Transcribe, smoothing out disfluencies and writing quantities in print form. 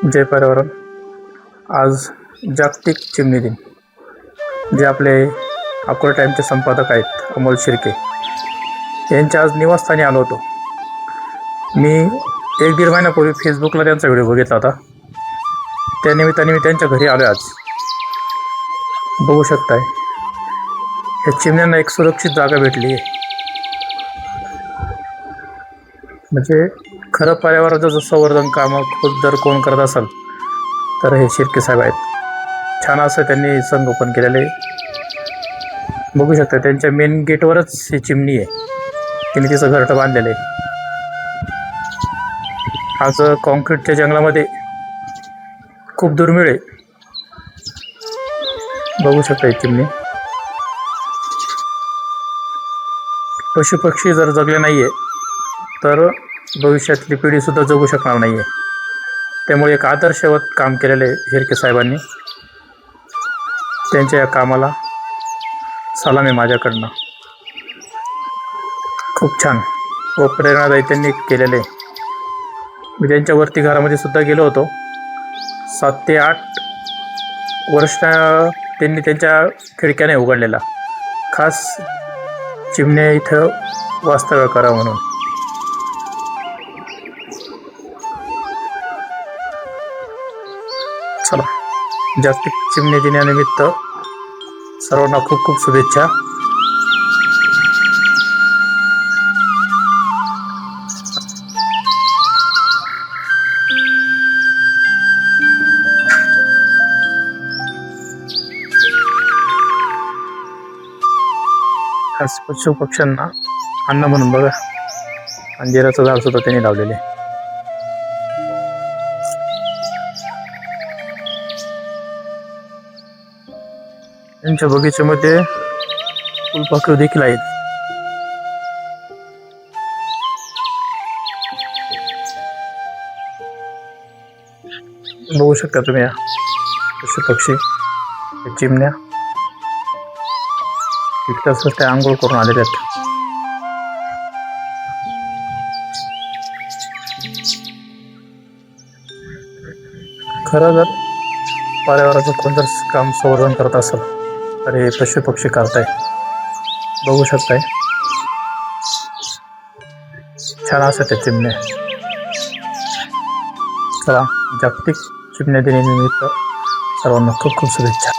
जय पर्यावरण. आज जागतिक चिमणी दिन. जे आपले अकोला टाईमचे संपादक आहेत अमोल शिर्के यांच्या आज निवासस्थानी आलो होतो. मी 1-1.5 महिन्यापूर्वी फेसबुकला त्यांचा व्हिडिओ बघितला होता. त्यानिमित्ताने मी त्यांच्या घरी आलो. आज बघू शकताय या चिमण्यांना एक सुरक्षित जागा भेटली आहे. म्हणजे खरं पर्यावरणाचं संवर्धन काम खुद जर कोण करत असाल तर हे शिर्के साहेब आहेत. छान असं त्यांनी संगोपन केलेलं आहे. बघू शकता त्यांच्या मेन गेटवरच ही चिमणी आहे. तिने तिचं घरटं बांधलेलं आहे. आज कॉन्क्रीटच्या जंगलामध्ये खूप दुर्मिळ आहे. बघू शकता ही चिमणी. पशुपक्षी जर जगले नाही आहे तर भविष्यातली पिढीसुद्धा जगू शकणार नाही आहे. त्यामुळे एक आदर्शवत काम केलेलं आहे शिर्के साहेबांनी. त्यांच्या या कामाला सलाम आहे माझ्याकडनं. खूप छान व प्रेरणादायी त्यांनी केलेलं आहे. मी त्यांच्यावरती घरामध्ये सुद्धा गेलो होतो. 7 ते 8 वर्ष त्यांनी त्यांच्या खिडक्याने उघडलेला, खास चिमण्या इथं वास्तव्य करावं म्हणून. चला, जागतिक चिमणी दिनानिमित्त सर्वांना खूप खूप शुभेच्छा. खास पशु पक्ष्यांना अन्न म्हणून बघा अंजिराचं झाड सुद्धा त्यांनी लावलेले. त्यांच्या बगीच्यामध्ये फुलपाखरू देखील आहेत. बघू शकता तुम्ही या पशु पक्षी, चिमण्या इतकंच त्या आंघोळ करून आलेल्या आहेत. खरं जर पर्यावरणाचं कोण जर काम संवर्धन करत असेल तर हे पशु पक्षी करताय. बघू शकताय छान असं त्या चिमण्या. चला, जागतिक चिमण्या दिनानिमित्त सर्वांना खूप खूप शुभेच्छा.